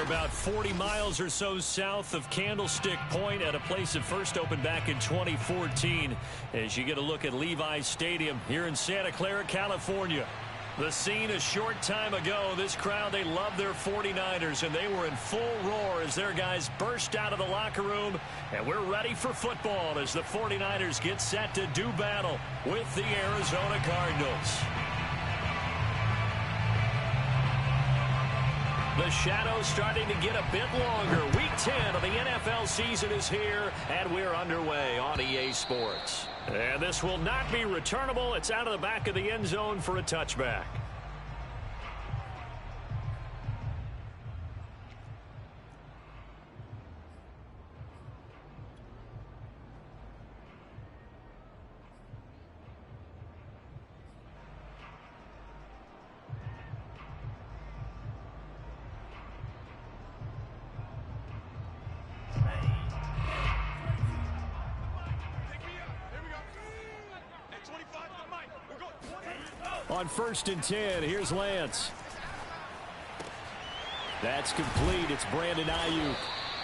about 40 miles or so south of Candlestick Point at a place that first opened back in 2014 as you get a look at Levi's Stadium here in Santa Clara, California. The scene a short time ago, this crowd, they love their 49ers, and they were in full roar as their guys burst out of the locker room, and we're ready for football as the 49ers get set to do battle with the Arizona Cardinals. The shadows starting to get a bit longer. Week 10 of the NFL season is here, and we're underway on EA Sports. And this will not be returnable. It's out of the back of the end zone for a touchback. On 1st and 10, here's Lance. That's complete. It's Brandon Ayuk.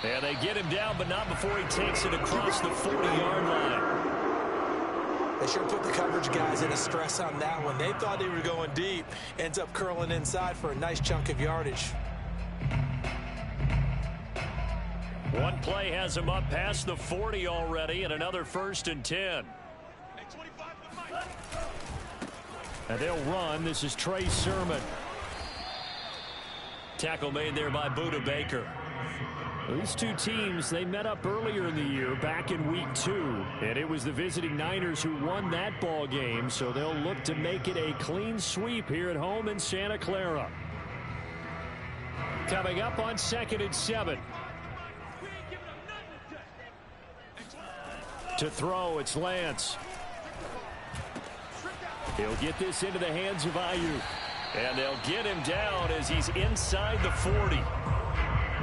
And they get him down, but not before he takes it across the 40-yard line. They sure put the coverage guys in a stress on that one. They thought they were going deep. Ends up curling inside for a nice chunk of yardage. One play has him up past the 40 already, and another 1st and 10. And they'll run. This is Trey Sermon. Tackle made there by Budda Baker. These two teams, they met up earlier in the year back in week 2. And it was the visiting Niners who won that ball game. So they'll look to make it a clean sweep here at home in Santa Clara. Coming up on 2nd and 7. To throw, it's Lance. He'll get this into the hands of Ayuk. And they'll get him down as he's inside the 40.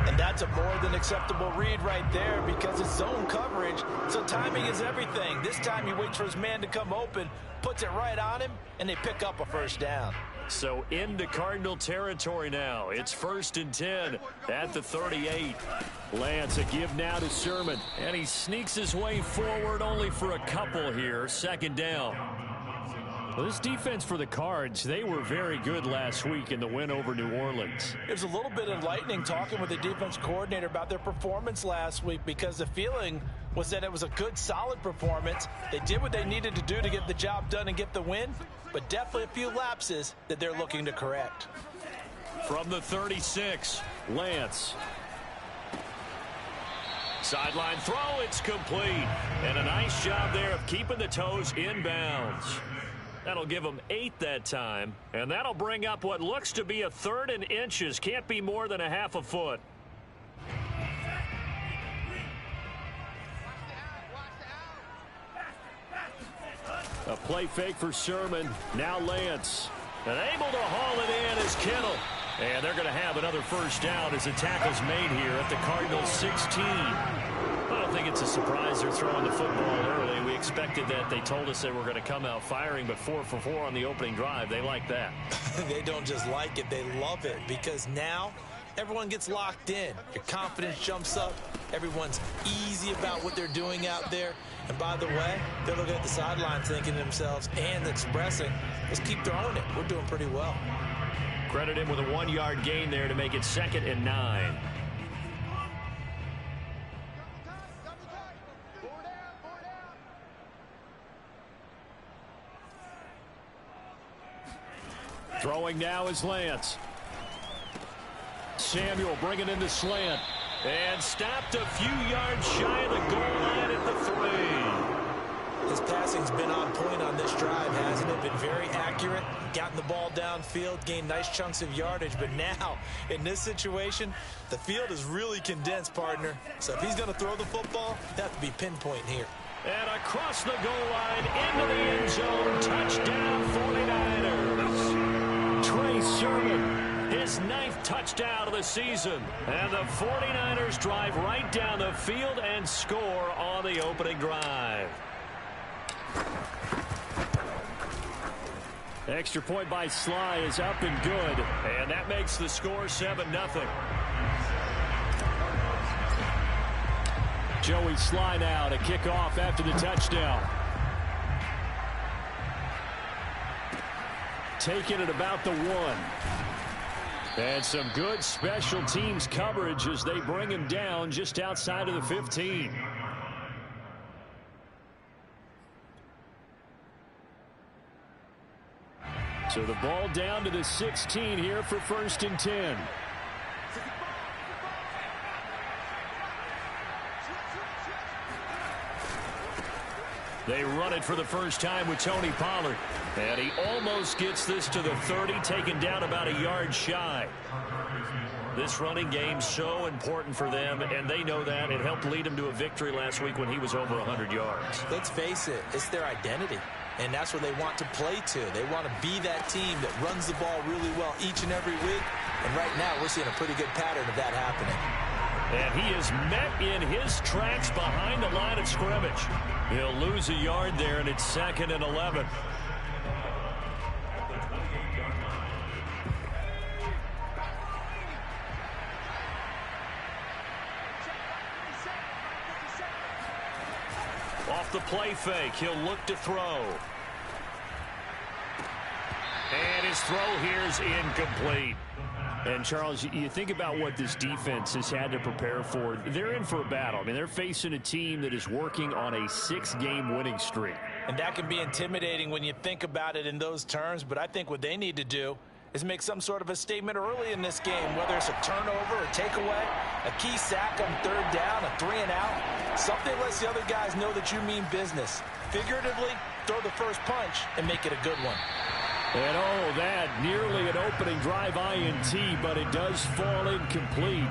And that's a more than acceptable read right there because it's zone coverage, so timing is everything. This time he waits for his man to come open, puts it right on him, and they pick up a 1st down. So into Cardinal territory now. It's 1st and 10 at the 38. Lance, a give now to Sermon. And he sneaks his way forward only for a couple here. 2nd down. Well, this defense for the Cards, they were very good last week in the win over New Orleans. There's a little bit of lightning talking with the defense coordinator about their performance last week because the feeling was that it was a good, solid performance. They did what they needed to do to get the job done and get the win, but definitely a few lapses that they're looking to correct. From the 36, Lance. Sideline throw, it's complete. And a nice job there of keeping the toes inbounds. That'll give them 8 that time, and that'll bring up what looks to be a 3rd and inches. Can't be more than a half a foot. A play fake for Sermon. Now Lance. And able to haul it in is Kittle. And they're going to have another 1st down as the tackle's made here at the Cardinals 16. I don't think it's a surprise they're throwing the football early. We expected that. They told us they were going to come out firing, but 4 for 4 on the opening drive. They like that. They don't just like it, they love it, because now everyone gets locked in. Your confidence jumps up. Everyone's easy about what they're doing out there. And by the way, they're looking at the sideline thinking to themselves and expressing, let's keep throwing it. We're doing pretty well. Credit him with a 1-yard gain there to make it 2nd and 9. Throwing now is Lance. Samuel bringing in the slant. And stopped a few yards shy of the goal line at the 3. His passing's been on point on this drive, hasn't it? Been very accurate, gotten the ball downfield, gained nice chunks of yardage. But now, in this situation, the field is really condensed, partner. So if he's going to throw the football, that have to be pinpoint here. And across the goal line, into the end zone, touchdown 49ers. Trey Sermon, his 9th touchdown of the season. And the 49ers drive right down the field and score on the opening drive. Extra point by Sly is up and good. And that makes the score 7-0. Joey Sly now to kick off after the touchdown. Taking it about the 1. And some good special teams coverage as they bring him down just outside of the 15. So the ball down to the 16 here for 1st and 10. They run it for the first time with Tony Pollard. And he almost gets this to the 30, taken down about a yard shy. This running game so important for them, and they know that. It helped lead them to a victory last week when he was over 100 yards. Let's face it, it's their identity. And that's where they want to play to. They want to be that team that runs the ball really well each and every week. And right now, we're seeing a pretty good pattern of that happening. And he is met in his tracks behind the line of scrimmage. He'll lose a yard there, and it's 2nd and 11. Off the play fake, he'll look to throw. And his throw here is incomplete. And, Charles, you think about what this defense has had to prepare for. They're in for a battle. I mean, they're facing a team that is working on a 6-game winning streak. And that can be intimidating when you think about it in those terms. But I think what they need to do is make some sort of a statement early in this game, whether it's a turnover, a takeaway, a key sack on 3rd down, a 3-and-out. Something lets the other guys know that you mean business. Figuratively, throw the first punch and make it a good one. And oh, that nearly an opening drive INT, but it does fall incomplete.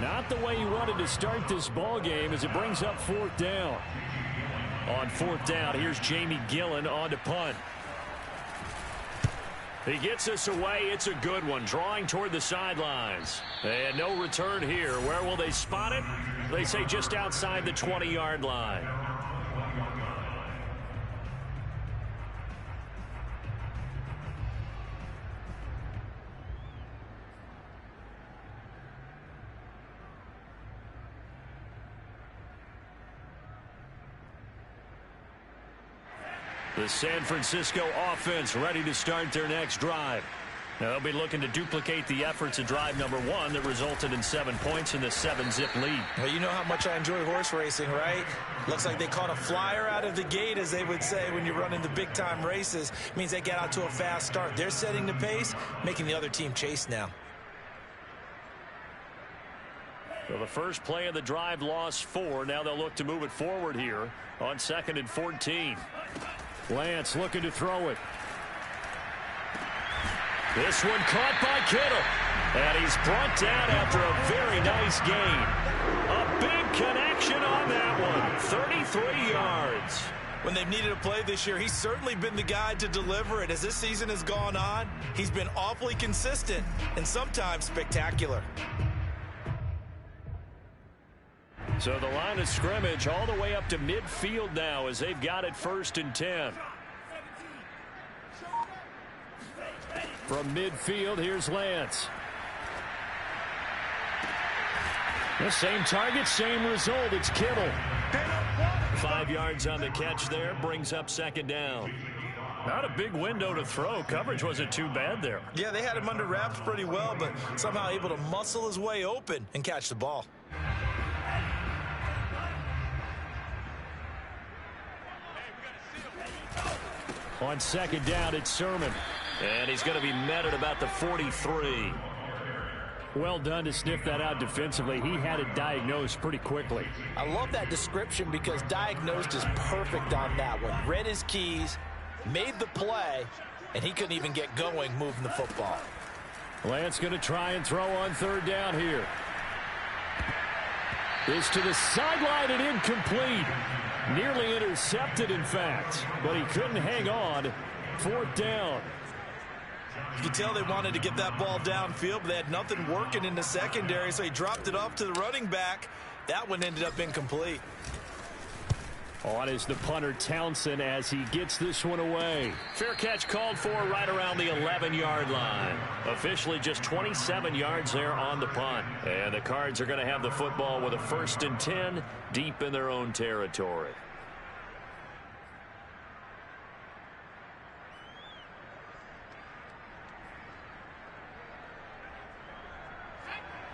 Not the way he wanted to start this ball game as it brings up 4th down. On 4th down, here's Jamie Gillen on to punt. He gets us away. It's a good one, drawing toward the sidelines. And no return here. Where will they spot it? They say just outside the 20-yard line. The San Francisco offense ready to start their next drive. Now they'll be looking to duplicate the efforts of drive number 1 that resulted in 7 points in the 7-zip lead. Well, you know how much I enjoy horse racing, right? Looks like they caught a flyer out of the gate, as they would say when you're running the big-time races. It means they get out to a fast start. They're setting the pace, making the other team chase now. Well, the first play of the drive lost 4. Now they'll look to move it forward here on 2nd and 14. Lance looking to throw it. This one caught by Kittle. And he's brought down after a very nice gain. A big connection on that one. 33 yards. When they've needed a play this year, he's certainly been the guy to deliver it. As this season has gone on, he's been awfully consistent and sometimes spectacular. So the line of scrimmage all the way up to midfield now as they've got it 1st and 10. From midfield, here's Lance. The same target, same result. It's Kittle. 5 yards on the catch there. Brings up 2nd down. Not a big window to throw. Coverage wasn't too bad there. Yeah, they had him under wraps pretty well, but somehow able to muscle his way open and catch the ball. On 2nd down, it's Sermon. And he's going to be met at about the 43. Well done to sniff that out defensively. He had it diagnosed pretty quickly. I love that description because diagnosed is perfect on that one. Read his keys, made the play, and he couldn't even get going moving the football. Lance going to try and throw on 3rd down here. This to the sideline and incomplete. Nearly intercepted, in fact, but he couldn't hang on. 4th down. You could tell they wanted to get that ball downfield, but they had nothing working in the secondary, so he dropped it off to the running back. That one ended up incomplete. On is the punter Townsend as he gets this one away. Fair catch called for right around the 11-yard line. Officially just 27 yards there on the punt. And the Cards are going to have the football with a 1st and 10 deep in their own territory.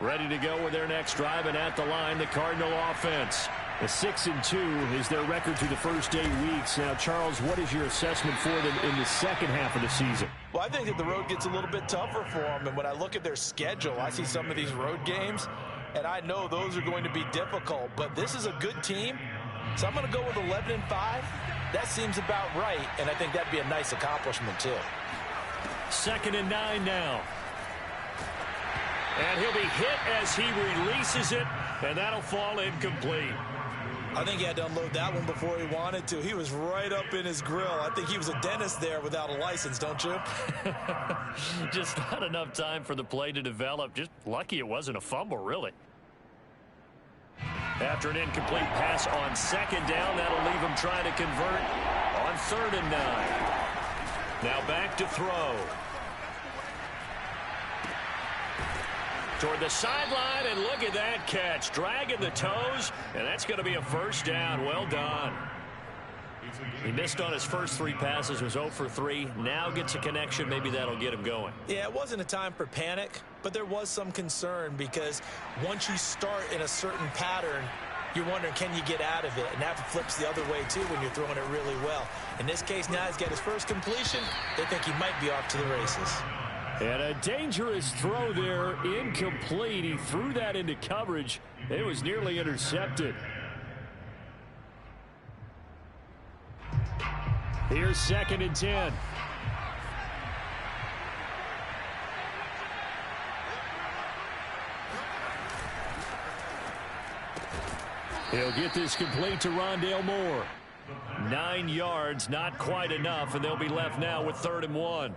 Ready to go with their next drive, and at the line, the Cardinal offense. A 6-2 is their record through the first 8 weeks. Now, Charles, what is your assessment for them in the second half of the season? Well, I think that the road gets a little bit tougher for them. And when I look at their schedule, I see some of these road games, and I know those are going to be difficult. But this is a good team, so I'm going to go with 11-5. That seems about right, and I think that'd be a nice accomplishment, too. 2nd and 9 now. And he'll be hit as he releases it, and that'll fall incomplete. I think he had to unload that one before he wanted to. He was right up in his grill. I think he was a dentist there without a license, don't you? Just not enough time for the play to develop. Just lucky it wasn't a fumble, really. After an incomplete pass on 2nd down, that'll leave him trying to convert on 3rd and 9. Now back to throw. Toward the sideline, and look at that catch. Dragging the toes, and that's going to be a 1st down. Well done. He missed on his first 3 passes, was 0 for 3. Now gets a connection. Maybe that'll get him going. Yeah, it wasn't a time for panic, but there was some concern because once you start in a certain pattern, you're wondering, can you get out of it? And that flips the other way, too, when you're throwing it really well. In this case, now he's got his first completion. They think he might be off to the races. And a dangerous throw there, incomplete. He threw that into coverage. It was nearly intercepted. Here's 2nd and 10. He'll get this complete to Rondale Moore. 9 yards, not quite enough, and they'll be left now with 3rd and 1.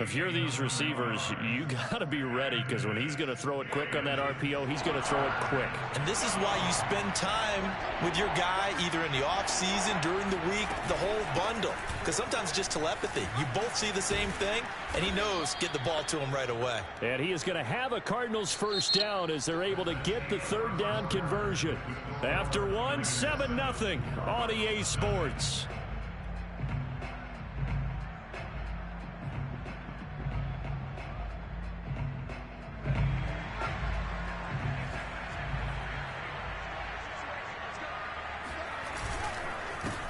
If you're these receivers, you got to be ready, because when he's going to throw it quick on that RPO, he's going to throw it quick. And this is why you spend time with your guy either in the offseason, during the week, the whole bundle. Because sometimes it's just telepathy. You both see the same thing, and he knows get the ball to him right away. And he is going to have a Cardinals 1st down as they're able to get the 3rd down conversion. After 1, 7-0 on EA Sports.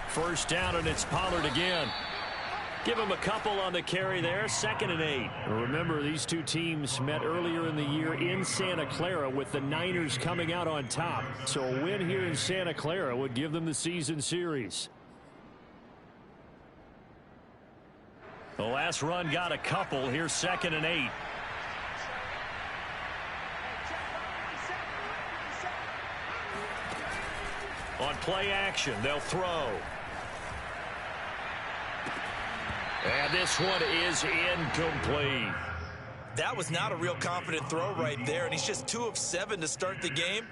First down, and it's Pollard again. Give him a couple on the carry there. 2nd and 8. Remember, these two teams met earlier in the year in Santa Clara with the Niners coming out on top. So a win here in Santa Clara would give them the season series. The last run got a couple. Here's 2nd and 8. On play action, they'll throw. And this one is incomplete. That was not a real confident throw right there, and he's just 2 of 7 to start the game.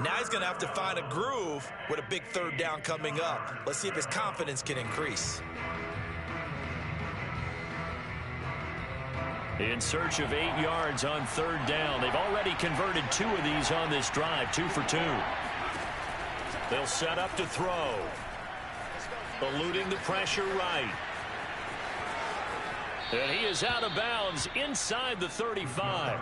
Now he's going to have to find a groove with a big 3rd down coming up. Let's see if his confidence can increase. In search of 8 yards on 3rd down. They've already converted 2 of these on this drive, 2 for 2. They'll set up to throw. Eluding the pressure right. And he is out of bounds inside the 35.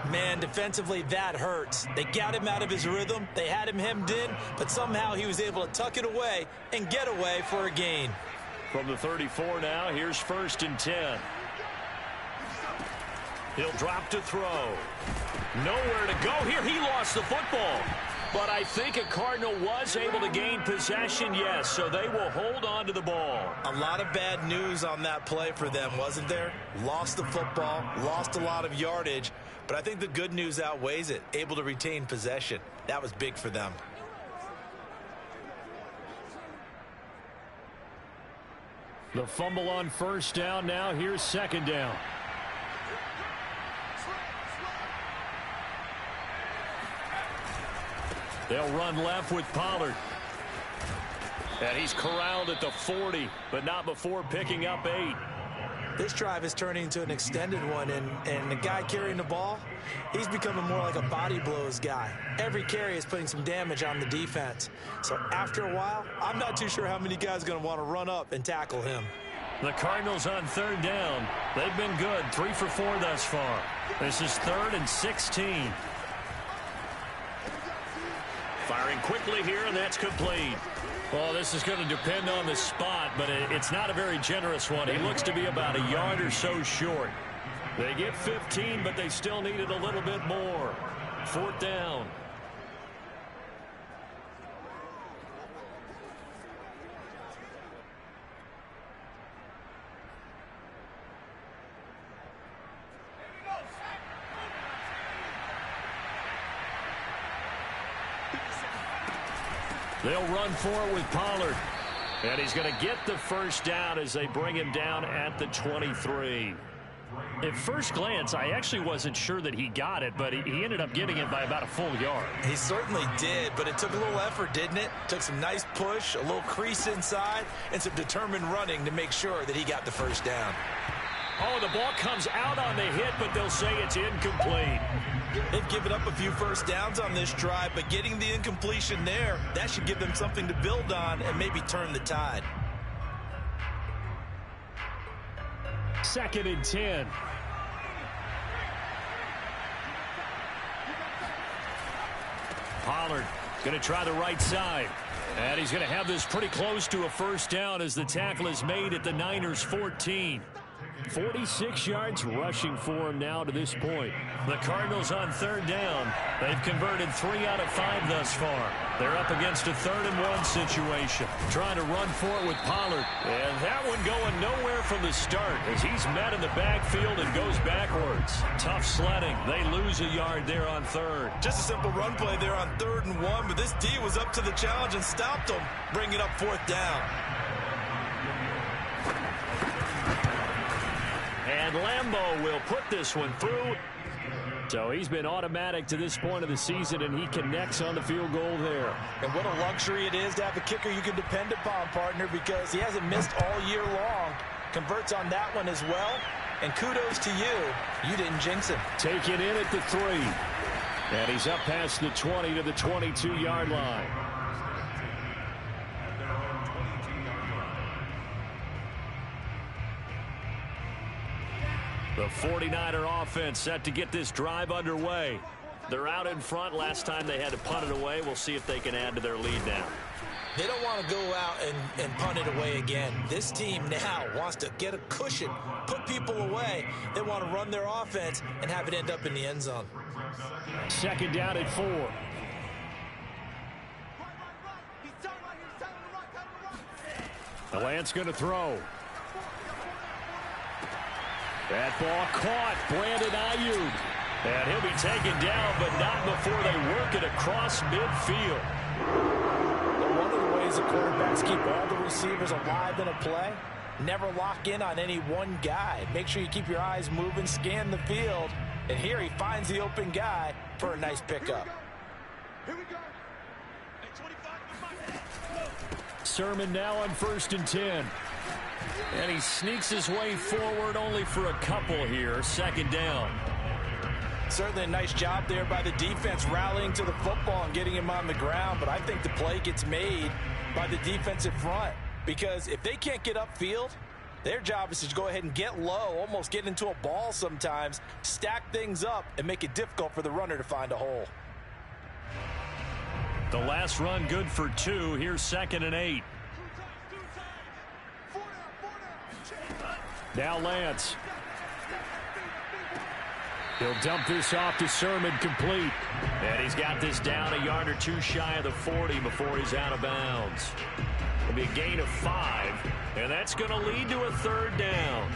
Man, defensively, that hurts. They got him out of his rhythm. They had him hemmed in, but somehow he was able to tuck it away and get away for a gain. From the 34 now, here's 1st and 10. He'll drop to throw. Nowhere to go here. He lost the football. But I think a Cardinal was able to gain possession, yes, so they will hold on to the ball. A lot of bad news on that play for them, wasn't there? Lost the football, lost a lot of yardage, but I think the good news outweighs it. Able to retain possession. That was big for them. The fumble on 1st down. Now here's 2nd down. They'll run left with Pollard. And he's corralled at the 40, but not before picking up 8. This drive is turning into an extended one, and the guy carrying the ball, he's becoming more like a body blows guy. Every carry is putting some damage on the defense. So after a while, I'm not too sure how many guys are going to want to run up and tackle him. The Cardinals on 3rd down. They've been good, 3 for 4 thus far. This is 3rd and 16. Firing quickly here, and that's complete. Well, this is going to depend on the spot, but it's not a very generous one. He looks to be about a yard or so short. They get 15, but they still need it a little bit more. 4th down. They'll run for it with Pollard. And he's going to get the first down as they bring him down at the 23. At first glance, I actually wasn't sure that he got it, but he ended up getting it by about a full yard. He certainly did, but it took a little effort, didn't it? Took some nice push, a little crease inside, and some determined running to make sure that he got the first down. Oh, the ball comes out on the hit, but they'll say it's incomplete. They've given up a few first downs on this drive, but getting the incompletion there, that should give them something to build on and maybe turn the tide. 2nd and 10. Pollard going to try the right side. And he's going to have this pretty close to a first down as the tackle is made at the Niners' 14. 46 yards rushing for him now to this point. The Cardinals on 3rd down. They've converted 3 out of 5 thus far. They're up against a 3rd and 1 situation. Trying to run for it with Pollard. And that one going nowhere from the start as he's met in the backfield and goes backwards. Tough sledding. They lose a yard there on 3rd. Just a simple run play there on 3rd and 1, but this D was up to the challenge and stopped them, bringing up 4th down. And Lambeau will put this one through. So he's been automatic to this point of the season, and he connects on the field goal there. And what a luxury it is to have a kicker you can depend upon, partner, because he hasn't missed all year long. Converts on that one as well. And kudos to you. You didn't jinx him. Take it in at the 3. And he's up past the 20 to the 22-yard line. The 49er offense set to get this drive underway. They're out in front. Last time they had to punt it away. We'll see if they can add to their lead now. They don't want to go out and punt it away again. This team now wants to get a cushion, put people away. They want to run their offense and have it end up in the end zone. 2nd down at 4. The Lance going to throw. That ball caught. Brandon Ayuk. And he'll be taken down, but not before they work it across midfield. One of the ways the quarterbacks keep all the receivers alive in a play, never lock in on any one guy. Make sure you keep your eyes moving, scan the field. And here he finds the open guy for a nice pickup. Sermon now on 1st and 10. And he sneaks his way forward only for a couple here. 2nd down. Certainly a nice job there by the defense rallying to the football and getting him on the ground. But I think the play gets made by the defensive front. Because if they can't get upfield, their job is to go ahead and get low, almost get into a ball sometimes, stack things up, and make it difficult for the runner to find a hole. The last run good for 2. Here's 2nd and 8. Now Lance. He'll dump this off to Sermon, complete. And he's got this down a yard or 2 shy of the 40 before he's out of bounds. It'll be a gain of 5, and that's going to lead to a 3rd down.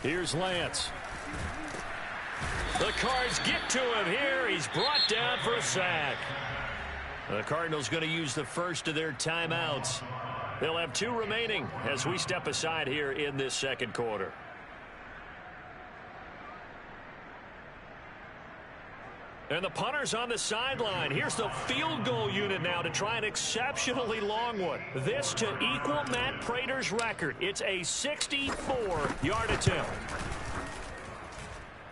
Here's Lance. The Cards get to him here. He's brought down for a sack. The Cardinals going to use the first of their timeouts. They'll have 2 remaining as we step aside here in this second quarter. And the punter's on the sideline. Here's the field goal unit now to try an exceptionally long one. This to equal Matt Prater's record. It's a 64-yard attempt.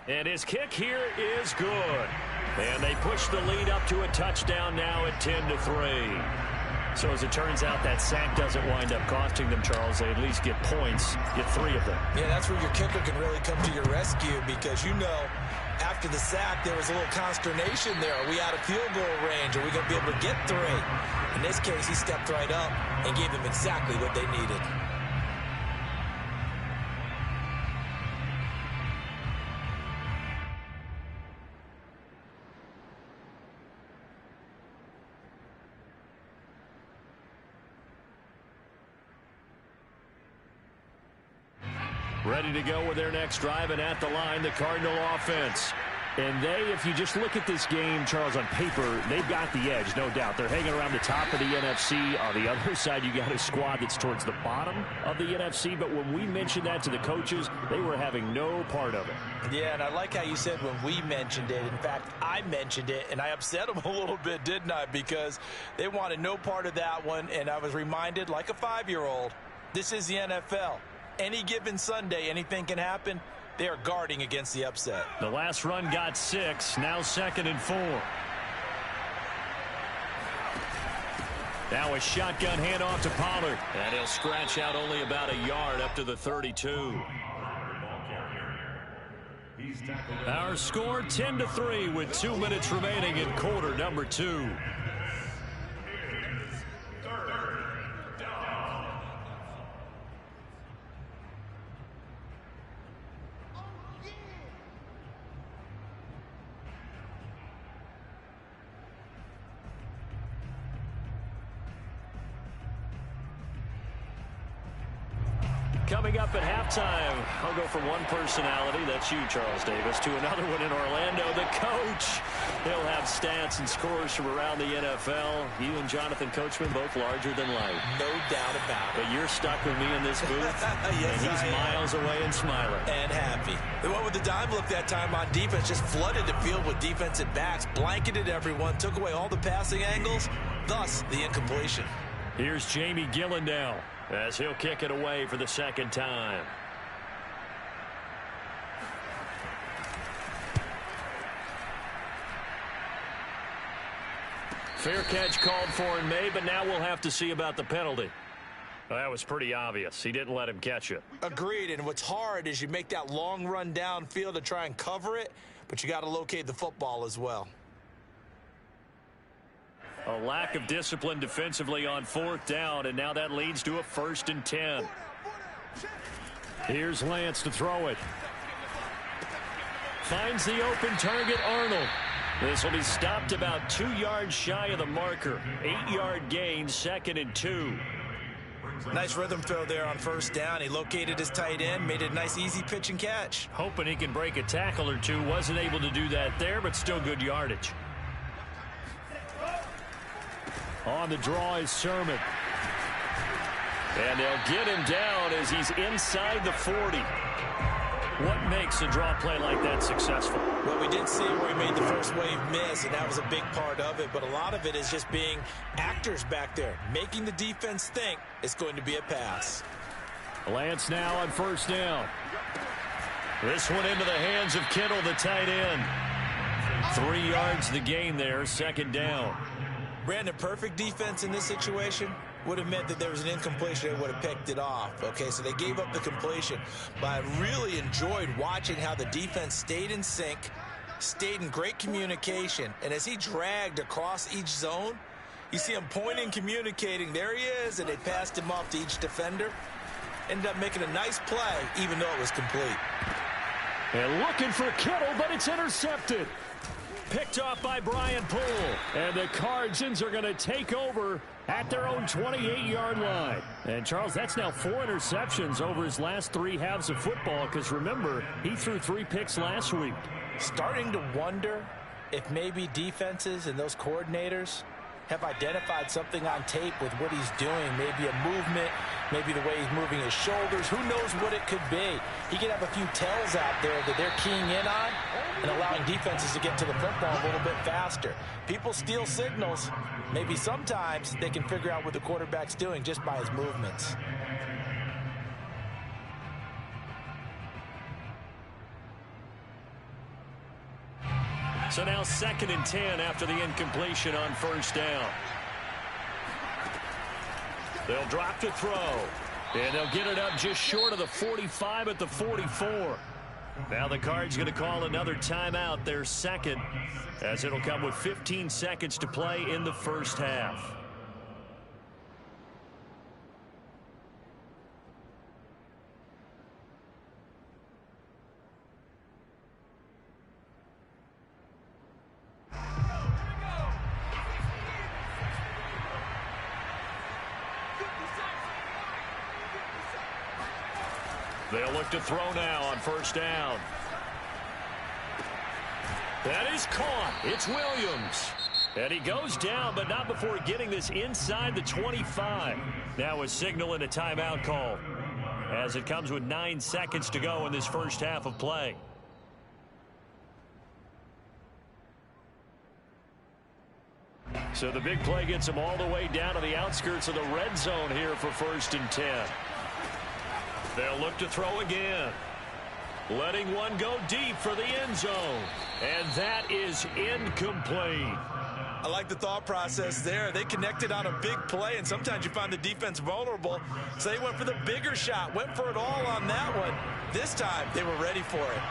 And his kick here is good. And they push the lead up to a touchdown now at 10-3. So as it turns out, that sack doesn't wind up costing them, Charles. They at least get points, get 3 of them. Yeah, that's where your kicker can really come to your rescue because, you know, after the sack, there was a little consternation there. Are we out of field goal range? Are we going to be able to get 3? In this case, he stepped right up and gave them exactly what they needed. Ready to go with their next drive, and at the line, the Cardinal offense. And they, if you just look at this game, Charles, on paper, they've got the edge, no doubt. They're hanging around the top of the NFC. On the other side, you got a squad that's towards the bottom of the NFC. But when we mentioned that to the coaches, they were having no part of it. Yeah, and I like how you said when we mentioned it. In fact, I mentioned it, and I upset them a little bit, didn't I? Because they wanted no part of that one, and I was reminded, like a 5-year-old, this is the NFL. Any given Sunday, anything can happen. They are guarding against the upset. The last run got 6. Now 2nd and 4. Now a shotgun handoff to Pollard. And he'll scratch out only about a yard up to the 32. Our score 10-3 with 2 minutes remaining in quarter number 2. Coming up at halftime, I'll go from one personality, that's you, Charles Davis, to another one in Orlando, the coach. He'll have stats and scores from around the NFL. You and Jonathan Coachman, both larger than life. No doubt about it. But you're stuck with me in this booth, yes, and he's miles away and smiling. And happy. The one with the dime look that time on defense just flooded the field with defensive backs, blanketed everyone, took away all the passing angles, thus the incompletion. Here's Jamie Gillen now, as he'll kick it away for the second time. Fair catch called for and made, but now we'll have to see about the penalty. Well, that was pretty obvious. He didn't let him catch it. Agreed, and what's hard is you make that long run downfield to try and cover it, but you got to locate the football as well. A lack of discipline defensively on 4th down, and now that leads to a 1st and 10. Here's Lance to throw it. Finds the open target, Arnold. This will be stopped about 2 yards shy of the marker. 8-yard gain, 2nd and 2. Nice rhythm throw there on 1st down. He located his tight end, made it a nice easy pitch and catch. Hoping he can break a tackle or two. Wasn't able to do that there, but still good yardage. On the draw is Sermon. And they'll get him down as he's inside the 40. What makes a draw play like that successful? Well, we did see where he made the first wave miss, and that was a big part of it. But a lot of it is just being actors back there, making the defense think it's going to be a pass. Lance now on 1st down. This one into the hands of Kittle, the tight end. 3 yards the gain there, 2nd down. Brandon, perfect defense in this situation would have meant that there was an incompletion. They would have picked it off. Okay, so they gave up the completion. But I really enjoyed watching how the defense stayed in sync, stayed in great communication. And as he dragged across each zone, you see him pointing, communicating. There he is, and they passed him off to each defender. Ended up making a nice play, even though it was complete. And looking for Kittle, but it's intercepted. Picked off by Brian Poole. And the Cardinals are going to take over at their own 28-yard line. And, Charles, that's now 4 interceptions over his last 3 halves of football because, remember, he threw 3 picks last week. Starting to wonder if maybe defenses and those coordinators have identified something on tape with what he's doing. Maybe a movement, maybe the way he's moving his shoulders. Who knows what it could be? He could have a few tells out there that they're keying in on and allowing defenses to get to the football a little bit faster. People steal signals. Maybe sometimes they can figure out what the quarterback's doing just by his movements. So now 2nd and 10 after the incompletion on first down. They'll drop to throw. And they'll get it up just short of the 45 at the 44. Now the Cards going to call another timeout, their second, as it'll come with 15 seconds to play in the first half. They'll look to throw now on first down. That is caught. It's Williams. And he goes down, but not before getting this inside the 25. Now a signal and a timeout call, as it comes with 9 seconds to go in this first half of play. So the big play gets him all the way down to the outskirts of the red zone here for 1st and 10. They'll look to throw again. Letting one go deep for the end zone. And that is incomplete. I like the thought process there. They connected on a big play, and sometimes you find the defense vulnerable. So they went for the bigger shot, went for it all on that one. This time, they were ready for it.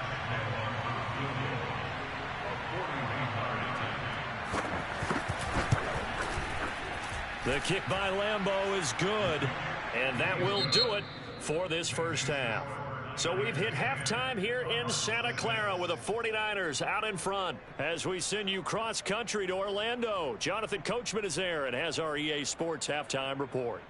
The kick by Lambeau is good, and that will do it for this first half. So we've hit halftime here in Santa Clara with the 49ers out in front as we send you cross country to Orlando. Jonathan Coachman is there and has our EA Sports halftime report.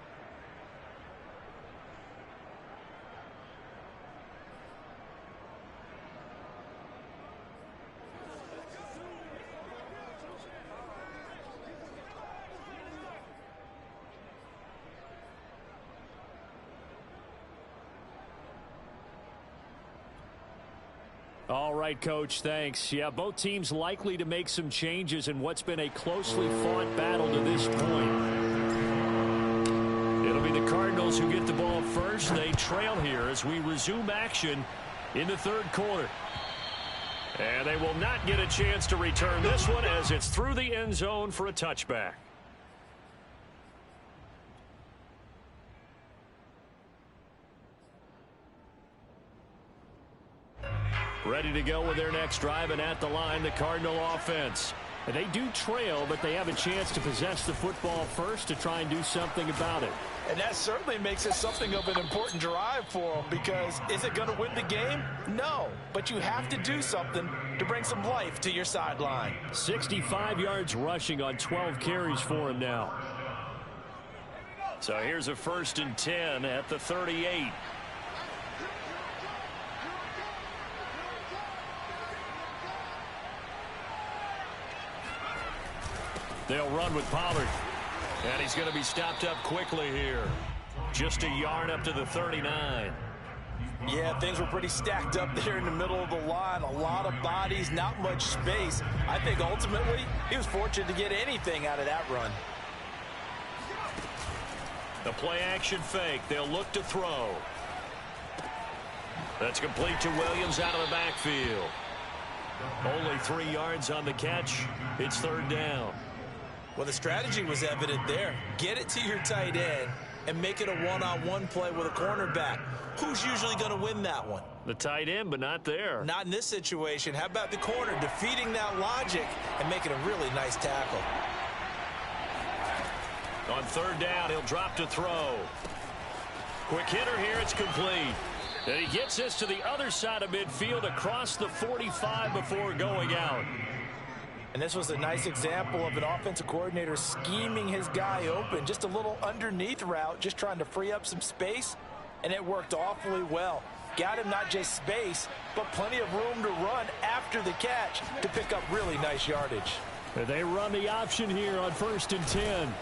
All right, Coach, thanks. Yeah, both teams likely to make some changes in what's been a closely fought battle to this point. It'll be the Cardinals who get the ball first. They trail here as we resume action in the third quarter. And they will not get a chance to return this one as it's through the end zone for a touchback. Ready to go with their next drive, and at the line, the Cardinal offense. And they do trail, but they have a chance to possess the football first to try and do something about it. And that certainly makes it something of an important drive for them, because is it going to win the game? No, but you have to do something to bring some life to your sideline. 65 yards rushing on 12 carries for him now. So here's a 1st and 10 at the 38. They'll run with Pollard. And he's going to be stopped up quickly here. Just a yard up to the 39. Yeah, things were pretty stacked up there in the middle of the line. A lot of bodies, not much space. I think ultimately he was fortunate to get anything out of that run. The play action fake. They'll look to throw. That's complete to Williams out of the backfield. Only 3 yards on the catch. It's 3rd down. Well, the strategy was evident there. Get it to your tight end and make it a one-on-one play with a cornerback. Who's usually going to win that one? The tight end, but not there. Not in this situation. How about the corner defeating that logic and making a really nice tackle? On 3rd down, he'll drop to throw. Quick hitter here, it's complete. And he gets this to the other side of midfield across the 45 before going out. And this was a nice example of an offensive coordinator scheming his guy open. Just a little underneath route, just trying to free up some space, and it worked awfully well. Got him not just space, but plenty of room to run after the catch to pick up really nice yardage. They run the option here on 1st and 10.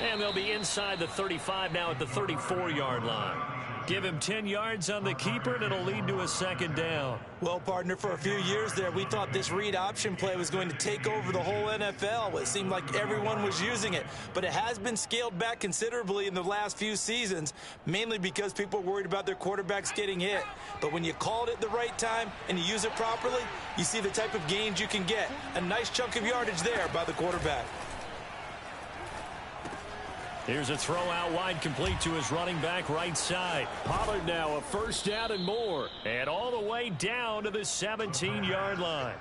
And they'll be inside the 35 now at the 34-yard line. Give him 10 yards on the keeper, and it'll lead to a 2nd down. Well, partner, for a few years there, we thought this read option play was going to take over the whole NFL. It seemed like everyone was using it. But it has been scaled back considerably in the last few seasons, mainly because people are worried about their quarterbacks getting hit. But when you call it at the right time and you use it properly, you see the type of gains you can get. A nice chunk of yardage there by the quarterback. Here's a throw out wide, complete to his running back right side. Pollard now a 1st down and more. And all the way down to the 17-yard line.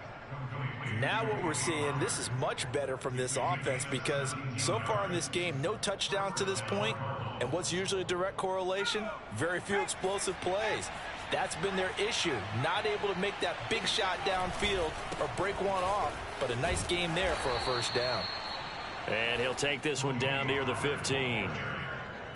Now what we're seeing, this is much better from this offense because so far in this game, no touchdowns to this point. And what's usually a direct correlation? Very few explosive plays. That's been their issue. Not able to make that big shot downfield or break one off. But a nice game there for a 1st down. And he'll take this one down near the 15.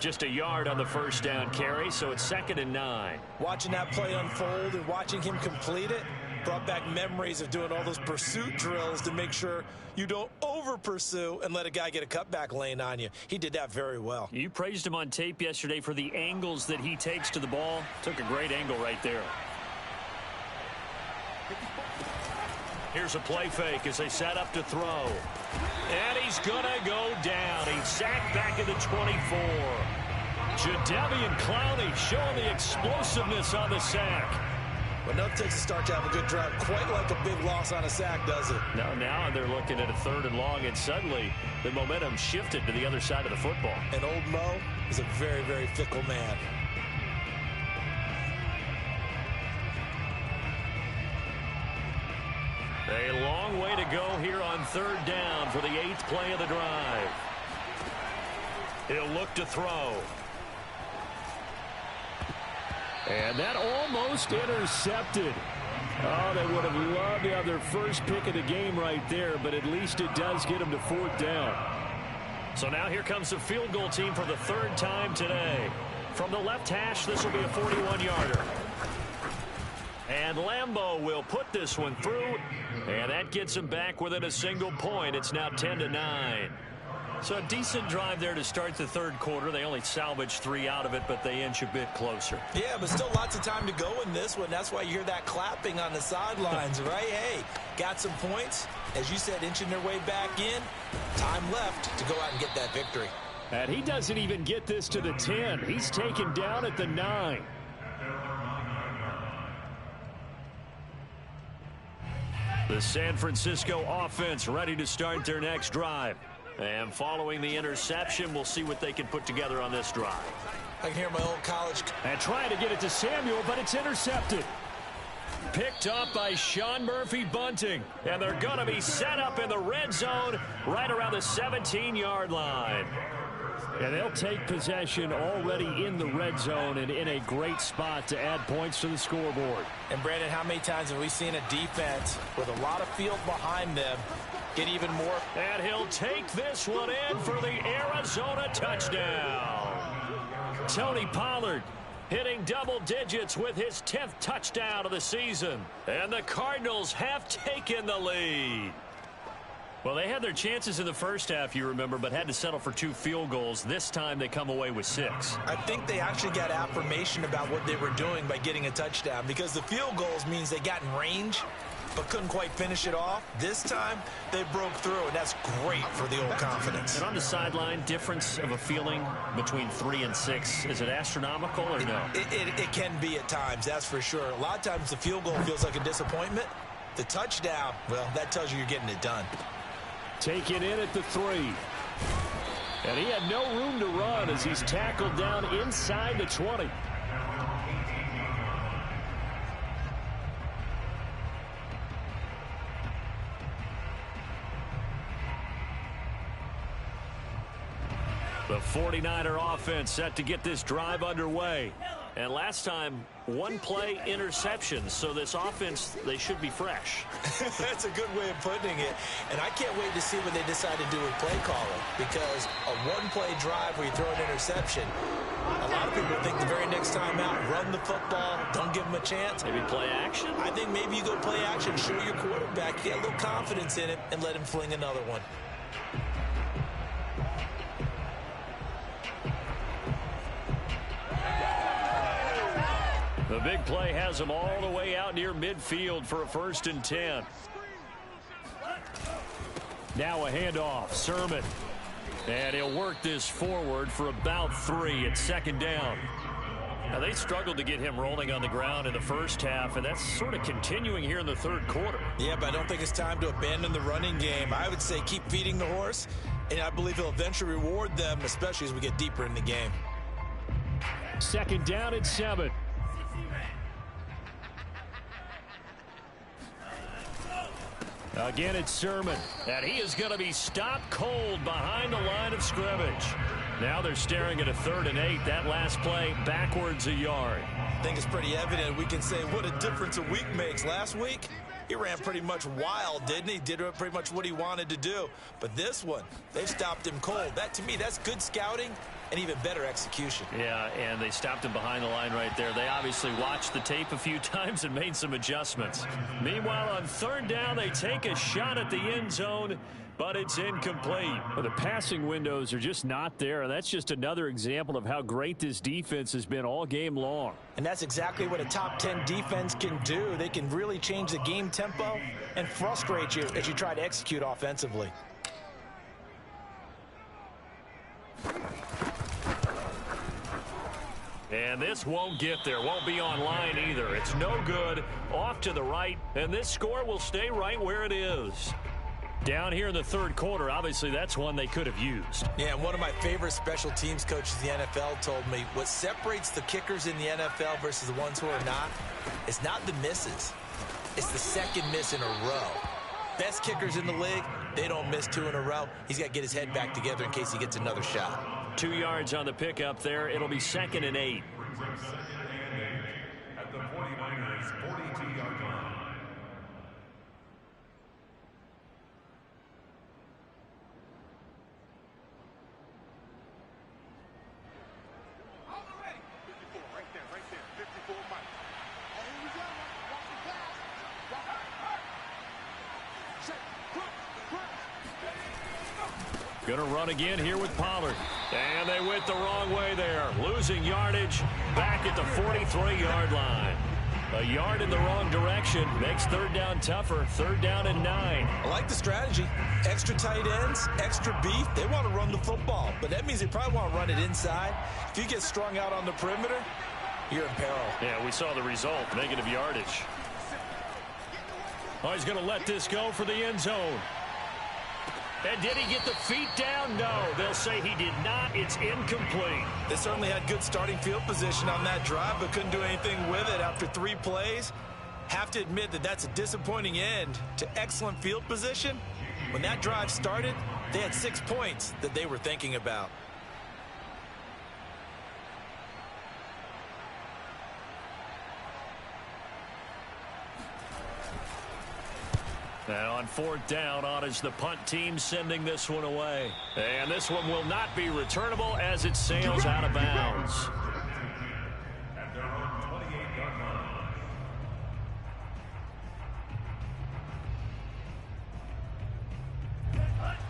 Just a yard on the 1st down carry, so it's 2nd and 9. Watching that play unfold and watching him complete it brought back memories of doing all those pursuit drills to make sure you don't over-pursue and let a guy get a cutback lane on you. He did that very well. You praised him on tape yesterday for the angles that he takes to the ball. Took a great angle right there. Here's a play fake as they set up to throw. And he's going to go down. He's sacked back at the 24. Jadeveon Clowney showing the explosiveness on the sack. But no takes a start to have a good drive. Quite like a big loss on a sack, does it? No, now they're looking at a 3rd and long, and suddenly the momentum shifted to the other side of the football. And old Mo is a very, very fickle man. A long way to go here on 3rd down for the 8th play of the drive. He'll look to throw. And that almost intercepted. Oh, they would have loved to have their first pick of the game right there, but at least it does get them to 4th down. So now here comes the field goal team for the 3rd time today. From the left hash, this will be a 41-yarder. And Lambeau will put this one through, and that gets him back within a single point. It's now 10-9. So a decent drive there to start the 3rd quarter. They only salvaged 3 out of it, but they inch a bit closer. Yeah, but still lots of time to go in this one. That's why you hear that clapping on the sidelines, right? Hey, got some points. As you said, inching their way back in. Time left to go out and get that victory. And he doesn't even get this to the 10. He's taken down at the 9. The San Francisco offense ready to start their next drive. And following the interception, we'll see what they can put together on this drive. I can hear my old college. And trying to get it to Samuel, but it's intercepted. Picked up by Sean Murphy-Bunting. And they're going to be set up in the red zone right around the 17-yard line. And they'll take possession already in the red zone and in a great spot to add points to the scoreboard. And, Brandon, how many times have we seen a defense with a lot of field behind them get even more? And he'll take this one in for the Arizona touchdown. Tony Pollard hitting double digits with his 10th touchdown of the season. And the Cardinals have taken the lead. Well, they had their chances in the first half, you remember, but had to settle for 2 field goals. This time they come away with 6. I think they actually got affirmation about what they were doing by getting a touchdown, because the field goals means they got in range but couldn't quite finish it off. This time they broke through, and that's great for the old confidence. And on the sideline, difference of a feeling between 3 and 6, is it astronomical or no? It can be at times, that's for sure. A lot of times the field goal feels like a disappointment. The touchdown, well, that tells you you're getting it done. Taken in at the 3. And he had no room to run as he's tackled down inside the 20. The 49er offense set to get this drive underway. And last time, one play interception. So this offense, they should be fresh. That's a good way of putting it. And I can't wait to see what they decide to do with play calling, because a one-play drive where you throw an interception, a lot of people think the very next time out, run the football, don't give them a chance. Maybe play action? I think maybe you go play action, show your quarterback, get a little confidence in it, and let him fling another one. The big play has him all the way out near midfield for a 1st and 10. Now a handoff, Sermon. And he'll work this forward for about 3 at 2nd down. Now they struggled to get him rolling on the ground in the first half, and that's sort of continuing here in the 3rd quarter. Yeah, but I don't think it's time to abandon the running game. I would say keep feeding the horse, and I believe he'll eventually reward them, especially as we get deeper in the game. 2nd down and 7. Again, it's Sermon, and he is going to be stopped cold behind the line of scrimmage. Now they're staring at a 3rd and 8. That last play backwards a yard. I think it's pretty evident. We can say what a difference a week makes. Last week, he ran pretty much wild, didn't he? Did pretty much what he wanted to do. But this one, they've stopped him cold. That, to me, that's good scouting and even better execution. Yeah, and they stopped him behind the line right there. They obviously watched the tape a few times and made some adjustments. Meanwhile, on 3rd down, they take a shot at the end zone, but it's incomplete. Well, the passing windows are just not there, and that's just another example of how great this defense has been all game long. And that's exactly what a top 10 defense can do. They can really change the game tempo and frustrate you as you try to execute offensively. And this won't get there, won't be online either. It's no good, off to the right, and this score will stay right where it is. Down here in the 3rd quarter, obviously that's one they could have used. Yeah, and one of my favorite special teams coaches in the NFL told me what separates the kickers in the NFL versus the ones who are not is not the misses. It's the 2nd miss in a row. Best kickers in the league, they don't miss 2 in a row. He's got to get his head back together in case he gets another shot. 2 yards on the pickup there. It'll be 2nd and 8. At the 49ers 42-yard line. Going to run again here with Pollard. And they went the wrong way there. Losing yardage back at the 43-yard line. A yard in the wrong direction makes 3rd down tougher. 3rd down and 9. I like the strategy. Extra tight ends, extra beef. They want to run the football, but that means they probably want to run it inside. If you get strung out on the perimeter, you're in peril. Yeah, we saw the result. Negative yardage. Oh, he's going to let this go for the end zone. And did he get the feet down? No, they'll say he did not. It's incomplete. They certainly had good starting field position on that drive, but couldn't do anything with it after 3 plays. Have to admit that that's a disappointing end to excellent field position. When that drive started, they had 6 points that they were thinking about. And on 4th down, on is the punt team sending this one away. And this one will not be returnable as it sails out of bounds. At their own 28-yard line.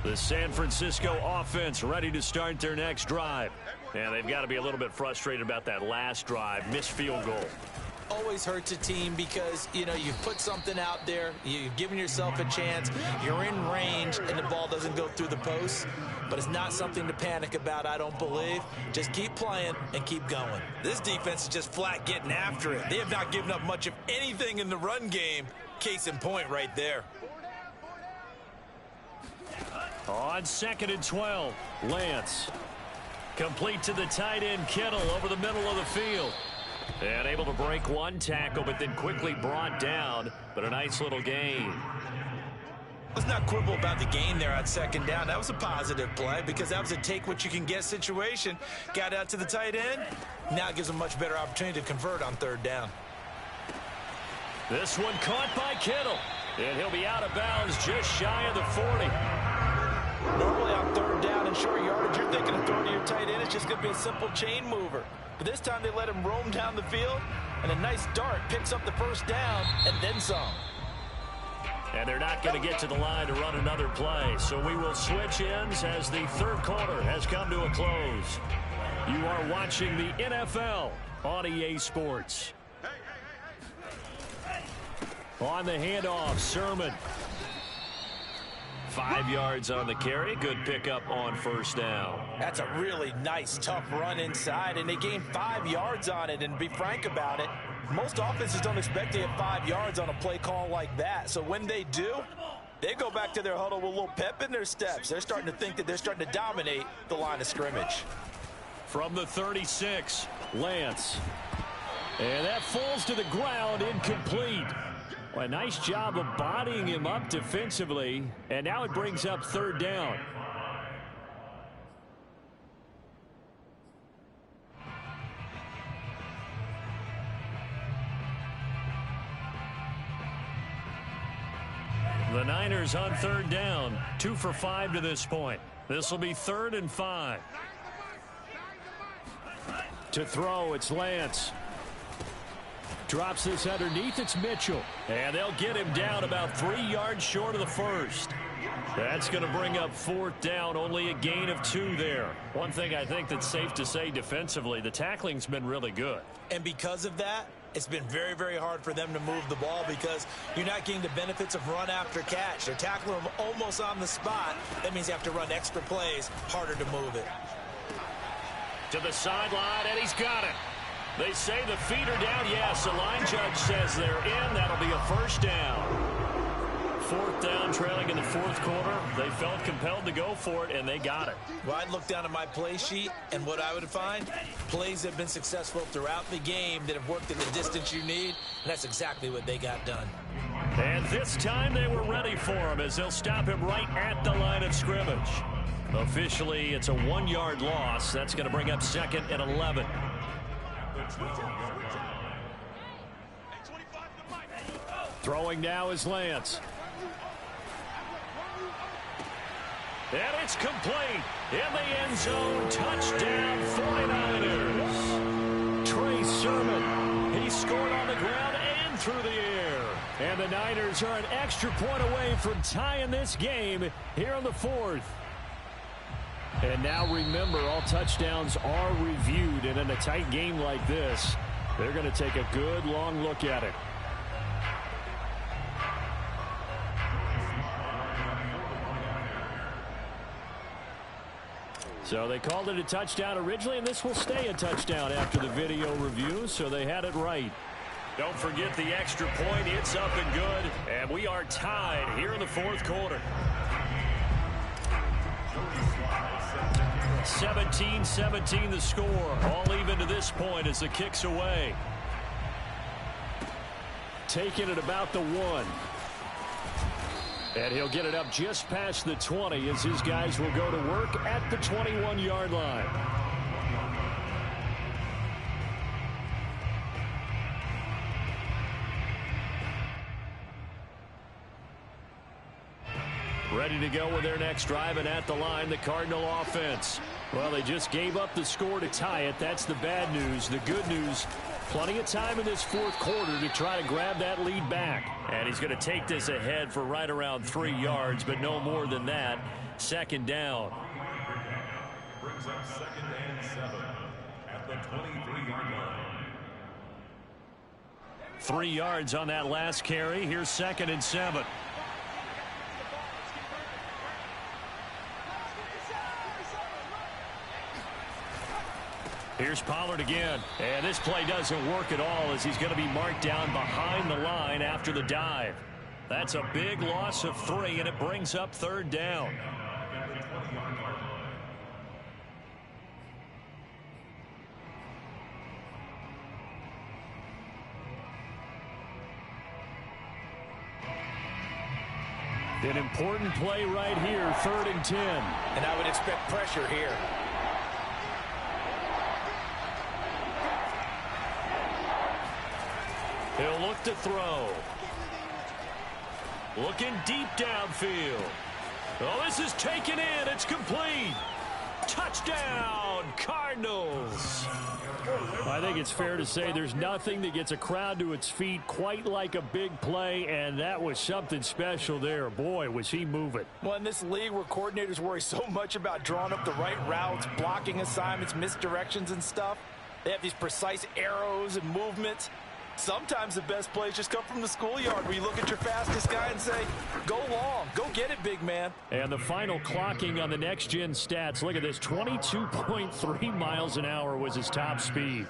The San Francisco offense ready to start their next drive. And they've got to be a little bit frustrated about that last drive. Missed field goal. Always hurts a team because, you know, you put something out there, you've given yourself a chance, you're in range, and the ball doesn't go through the post. But it's not something to panic about, I don't believe. Just keep playing and keep going. This defense is just flat getting after it. They have not given up much of anything in the run game. Case in point right there. On 2nd and 12, Lance. Complete to the tight end, Kittle, over the middle of the field. And able to break one tackle, but then quickly brought down. But a nice little gain. Let's not quibble about the gain there on second down. That was a positive play because that was a take-what-you-can-get situation. Got out to the tight end. Now it gives them a much better opportunity to convert on third down. This one caught by Kittle. And he'll be out of bounds just shy of the 40. Normally on third down and short yardage, you're thinking of throwing to your tight end. It's just going to be a simple chain mover. But this time they let him roam down the field, and a nice dart picks up the first down and then some. And they're not going to get to the line to run another play. So we will switch ends as the third quarter has come to a close. You are watching the NFL on EA Sports. On the handoff, Sermon. 5 yards on the carry. Good pickup on first down. That's a really nice, tough run inside, and they gained 5 yards on it. And to be frank about it, most offenses don't expect to get 5 yards on a play call like that. So when they do, they go back to their huddle with a little pep in their steps. They're starting to think that they're starting to dominate the line of scrimmage. From the 36, Lance. And that falls to the ground, incomplete. Well, a nice job of bodying him up defensively, and now it brings up third down. The Niners on third down, 2 for 5 to this point. This will be 3rd and 5. To throw, it's Lance. Drops this underneath, it's Mitchell. And they'll get him down about 3 yards short of the first. That's going to bring up 4th down, only a gain of 2 there. One thing I think that's safe to say defensively, the tackling's been really good. And because of that, it's been very, very hard for them to move the ball because you're not getting the benefits of run after catch. They're tackling them almost on the spot. That means you have to run extra plays, harder to move it. To the sideline, and he's got it. They say the feet are down. Yes, the line judge says they're in. That'll be a first down. 4th down, trailing in the 4th quarter. They felt compelled to go for it, and they got it. Well, I'd look down at my play sheet, and what I would find, plays that have been successful throughout the game that have worked in the distance you need, and that's exactly what they got done. And this time they were ready for him as they'll stop him right at the line of scrimmage. Officially, it's a 1-yard loss. That's going to bring up 2nd and 11. Throwing now is Lance. And it's complete. In the end zone, touchdown 49ers. Trey Sermon, he scored on the ground and through the air. And the Niners are an extra point away from tying this game here in the 4th. And now remember, all touchdowns are reviewed, and in a tight game like this, they're going to take a good long look at it. So they called it a touchdown originally, and this will stay a touchdown after the video review, so they had it right. Don't forget the extra point. It's up and good, and we are tied here in the 4th quarter. 17-17 the score. All even to this point as the kick's away. Taking it about the 1. And he'll get it up just past the 20 as his guys will go to work at the 21-yard line. Ready to go with their next drive, and at the line, the Cardinal offense. Well, they just gave up the score to tie it. That's the bad news. The good news, plenty of time in this 4th quarter to try to grab that lead back. And he's going to take this ahead for right around 3 yards, but no more than that. 2nd down. Brings up 2nd and 7 at the 23-yard line. 3 yards on that last carry. Here's 2nd and 7. Here's Pollard again. And this play doesn't work at all as he's going to be marked down behind the line after the dive. That's a big loss of 3, and it brings up 3rd down. An important play right here, 3rd and 10. And I would expect pressure here. He'll look to throw. Looking deep downfield. Oh, this is taken in. It's complete. Touchdown, Cardinals. I think it's fair to say there's nothing that gets a crowd to its feet quite like a big play, and that was something special there. Boy, was he moving. Well, in this league where coordinators worry so much about drawing up the right routes, blocking assignments, misdirections and stuff, they have these precise arrows and movements. Sometimes the best plays just come from the schoolyard where you look at your fastest guy and say, go long, go get it, big man. And the final clocking on the next-gen stats, look at this, 22.3 miles an hour was his top speed.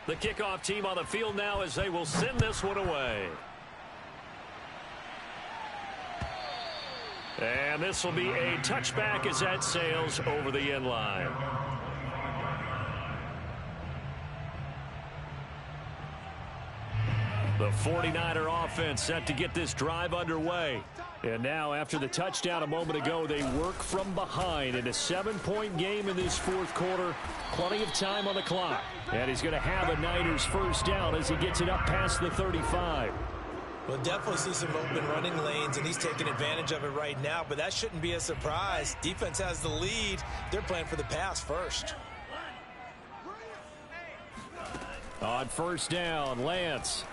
The kickoff team on the field now as they will send this one away. And this will be a touchback as that sails over the end line. The 49er offense set to get this drive underway. And now after the touchdown a moment ago, they work from behind in a 7-point game in this 4th quarter. Plenty of time on the clock. And he's going to have a Niners first down as he gets it up past the 35. We'll definitely see some open running lanes, and he's taking advantage of it right now, but that shouldn't be a surprise. Defense has the lead. They're playing for the pass first. On first down, Lance.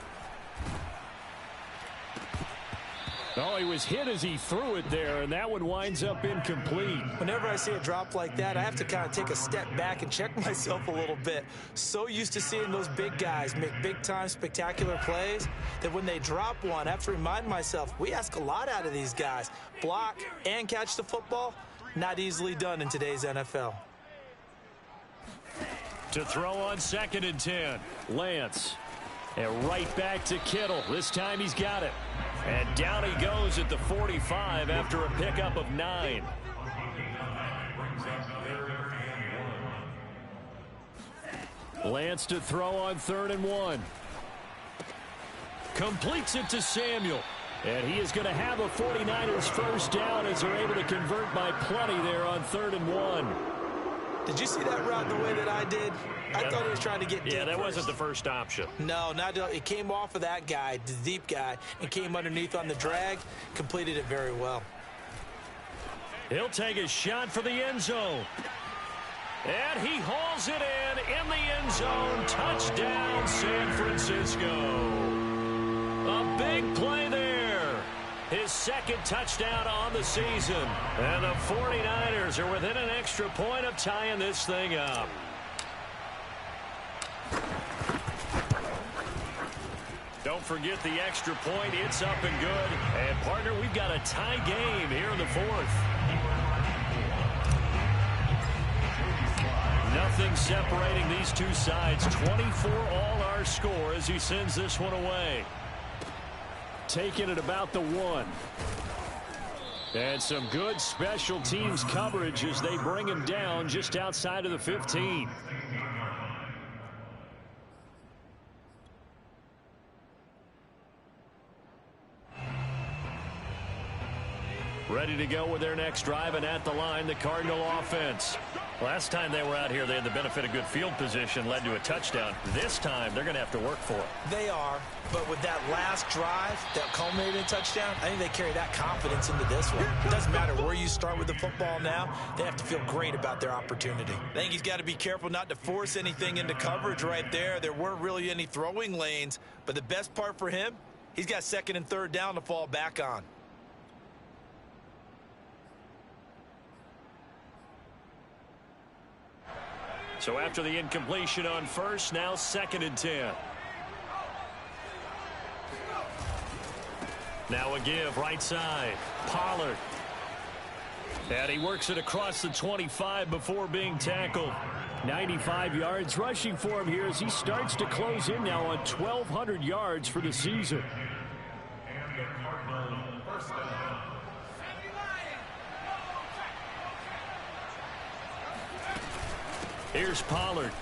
Oh, he was hit as he threw it there, and that one winds up incomplete. Whenever I see a drop like that, I have to kind of take a step back and check myself a little bit. So used to seeing those big guys make big-time spectacular plays that when they drop one, I have to remind myself, we ask a lot out of these guys. Block and catch the football, not easily done in today's NFL. To throw on 2nd and 10, Lance. And right back to Kittle. This time he's got it. And down he goes at the 45 after a pickup of 9. Lance to throw on 3rd and 1. Completes it to Samuel. And he is going to have a 49ers first down as they're able to convert by plenty there on 3rd and 1. Did you see that route the way that I did? I thought he was trying to get deep. Yeah, that first. wasn't the first option. No, not it came off of that guy, the deep guy, and came underneath on the drag. Completed it very well. He'll take a shot for the end zone. And he hauls it in the end zone. Touchdown, San Francisco. A big play there. His 2nd touchdown on the season. And the 49ers are within an extra point of tying this thing up. Don't forget the extra point. It's up and good. And, partner, we've got a tie game here in the 4th. Nothing separating these two sides. 24 all our score as he sends this one away. Taking it about the 1. And some good special teams coverage as they bring him down just outside of the 15. Ready to go with their next drive, and at the line, the Cardinal offense. Last time they were out here, they had the benefit of good field position, led to a touchdown. This time, they're going to have to work for it. They are, but with that last drive that culminated in a touchdown, I think they carry that confidence into this one. It doesn't matter where you start with the football now. They have to feel great about their opportunity. I think he's got to be careful not to force anything into coverage right there. There weren't really any throwing lanes, but the best part for him, he's got 2nd and 3rd down to fall back on. So after the incompletion on first, now 2nd and 10. Now a give, right side. Pollard. And he works it across the 25 before being tackled. 95 yards rushing for him here as he starts to close in now on 1,200 yards for the season. Here's Pollard.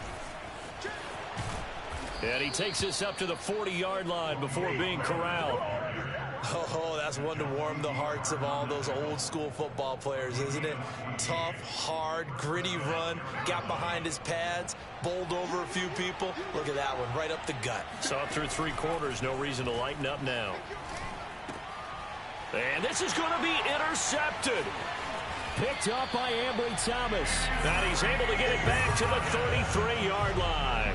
And he takes this up to the 40-yard line before being corralled. Oh, that's one to warm the hearts of all those old-school football players, isn't it? Tough, hard, gritty run, got behind his pads, bowled over a few people. Look at that one, right up the gut. So up through 3 quarters, no reason to lighten up now. And this is going to be intercepted. Picked up by Ambry Thomas. And he's able to get it back to the 33-yard line.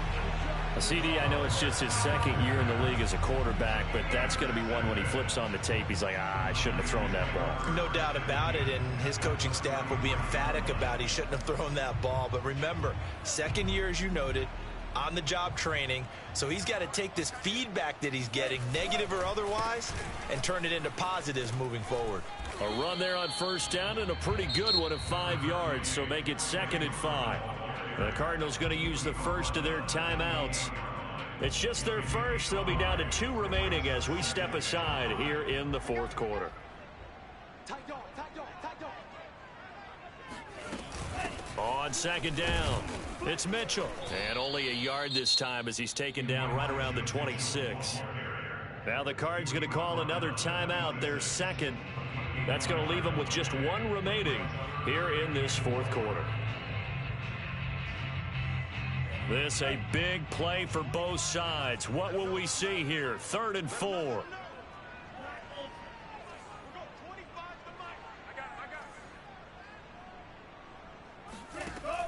CD, I know it's just his second year in the league as a quarterback, but that's going to be one when he flips on the tape. He's like, I shouldn't have thrown that ball. No doubt about it, and his coaching staff will be emphatic about he shouldn't have thrown that ball. But remember, second year, as you noted, on-the-job training, so he's got to take this feedback that he's getting, negative or otherwise, and turn it into positives moving forward. A run there on first down and a pretty good one of 5 yards, so make it 2nd and 5. The Cardinals going to use the first of their timeouts. It's just their first. They'll be down to 2 remaining as we step aside here in the 4th quarter. On 2nd down, it's Mitchell. And only a yard this time as he's taken down right around the 26. Now the Cards going to call another timeout, their second. That's going to leave them with just 1 remaining here in this 4th quarter. This a big play for both sides. What will we see here? 3rd and 4.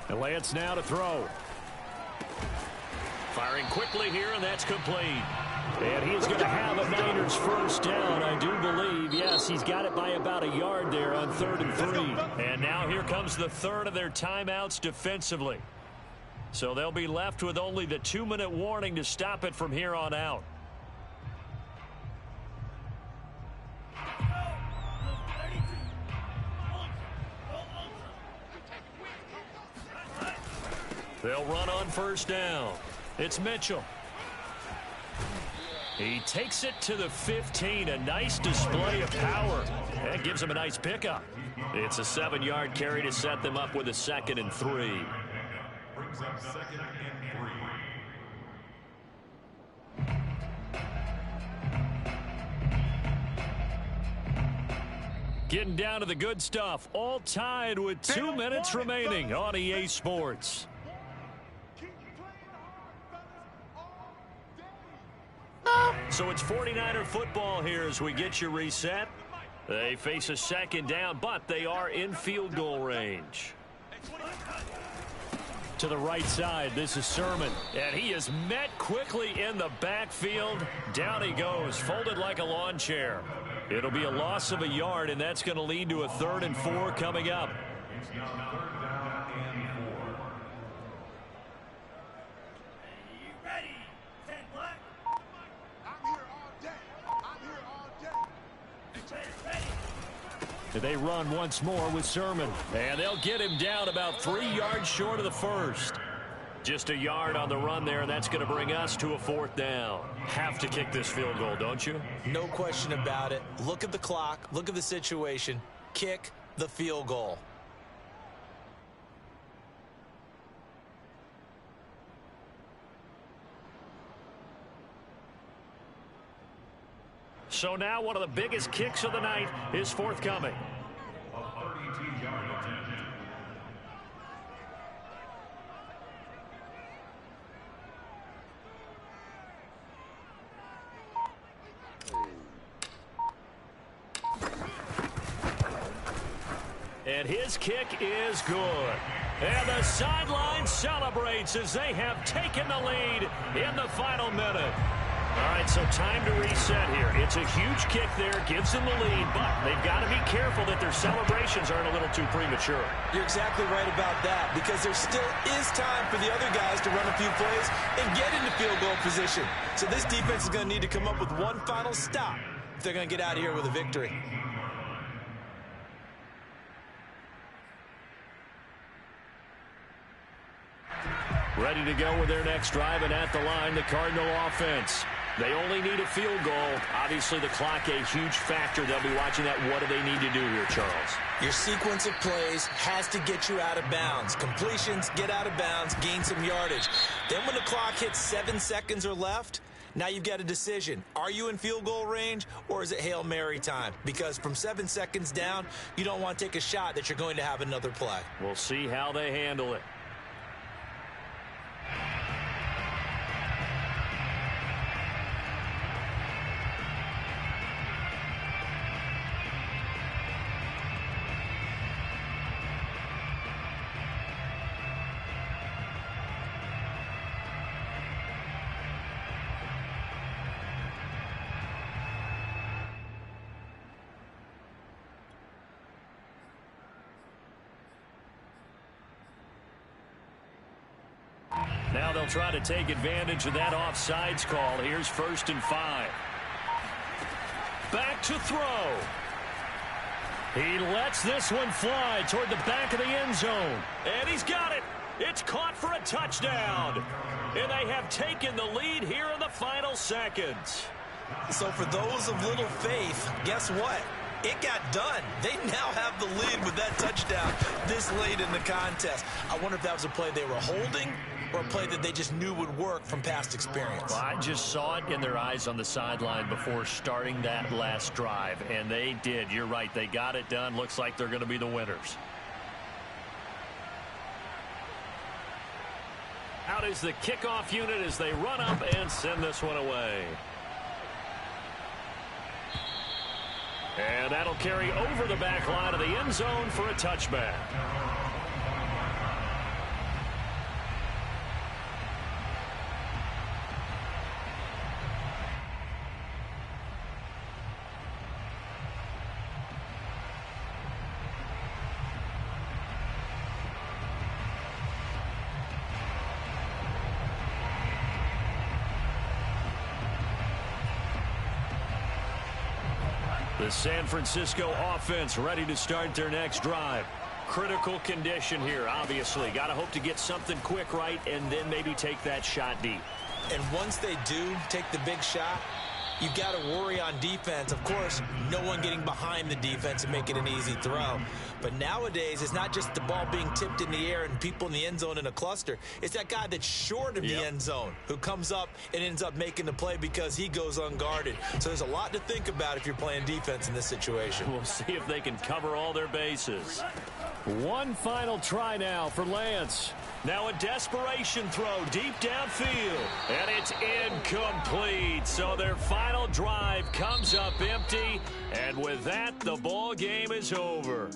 And Lance now to throw. Firing quickly here, and that's complete. And he's going to have a Niners first down, I do believe. Yes, he's got it by about a yard there on 3rd and 3. And now here comes the 3rd of their timeouts defensively. So they'll be left with only the 2-minute warning to stop it from here on out. They'll run on first down. It's Mitchell. He takes it to the 15. A nice display of power. That gives him a nice pickup. It's a 7-yard carry to set them up with a 2nd and 3. Brings up 2nd and 3. Getting down to the good stuff. All tied with 2 minutes remaining on EA Sports. So it's 49er football here as we get you reset. They face a 2nd down, but they are in field goal range. To the right side, this is Sermon. And he is met quickly in the backfield. Down he goes, folded like a lawn chair. It'll be a loss of a yard, and that's going to lead to a 3rd and 4 coming up. It's now 3rd down and 4. They run once more with Sermon. And they'll get him down about 3 yards short of the first. Just a yard on the run there, and that's going to bring us to a 4th down. Have to kick this field goal, don't you? No question about it. Look at the clock. Look at the situation. Kick the field goal. So now one of the biggest kicks of the night is forthcoming. A 32-yard attempt. And his kick is good. And the sideline celebrates as they have taken the lead in the final minute. All right, so time to reset here. It's a huge kick there, gives them the lead, but they've got to be careful that their celebrations aren't a little too premature. You're exactly right about that, because there still is time for the other guys to run a few plays and get into field goal position. So this defense is going to need to come up with one final stop if they're going to get out of here with a victory. Ready to go with their next drive, and at the line, the Cardinal offense. They only need a field goal. Obviously, the clock a huge factor. They'll be watching that. What do they need to do here, Charles? Your sequence of plays has to get you out of bounds. Completions, get out of bounds, gain some yardage. Then when the clock hits 7 seconds or left, now you've got a decision. Are you in field goal range, or is it Hail Mary time? Because from 7 seconds down, you don't want to take a shot that you're going to have another play. We'll see how they handle it. Now they'll try to take advantage of that offsides call. Here's 1st and 5. Back to throw. He lets this one fly toward the back of the end zone. And he's got it. It's caught for a touchdown. And they have taken the lead here in the final seconds. So for those of little faith, guess what? It got done. They now have the lead with that touchdown this late in the contest. I wonder if that was a play they were holding or a play that they just knew would work from past experience. Well, I just saw it in their eyes on the sideline before starting that last drive, and they did. You're right. They got it done. Looks like they're going to be the winners. Out is the kickoff unit as they run up and send this one away. And that'll carry over the back line of the end zone for a touchback. The San Francisco offense ready to start their next drive. Critical condition here, obviously. Got to hope to get something quick right and then maybe take that shot deep. And once they do take the big shot, you've got to worry on defense. Of course, no one getting behind the defense and making an easy throw. But nowadays, it's not just the ball being tipped in the air and people in the end zone in a cluster. It's that guy that's short of the end zone who comes up and ends up making the play because he goes unguarded. So there's a lot to think about if you're playing defense in this situation. We'll see if they can cover all their bases. One final try now for Lance. Now a desperation throw deep downfield. And it's incomplete. So their final drive comes up empty. And with that, the ball game is over.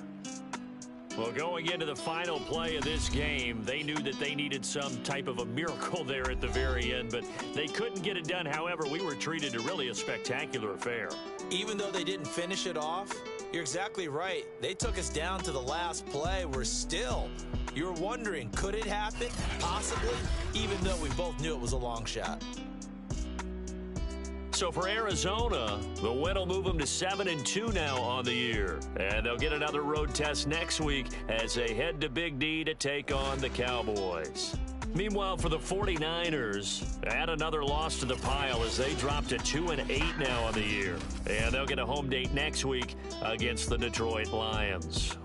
Well, going into the final play of this game, they knew that they needed some type of a miracle there at the very end, but they couldn't get it done. However, we were treated to really a spectacular affair. Even though they didn't finish it off, you're exactly right. They took us down to the last play. We're still, you're wondering, could it happen? Possibly, even though we both knew it was a long shot. So for Arizona, the win will move them to 7-2 now on the year. And they'll get another road test next week as they head to Big D to take on the Cowboys. Meanwhile, for the 49ers, add another loss to the pile as they drop to 2-8 now on the year. And they'll get a home date next week against the Detroit Lions.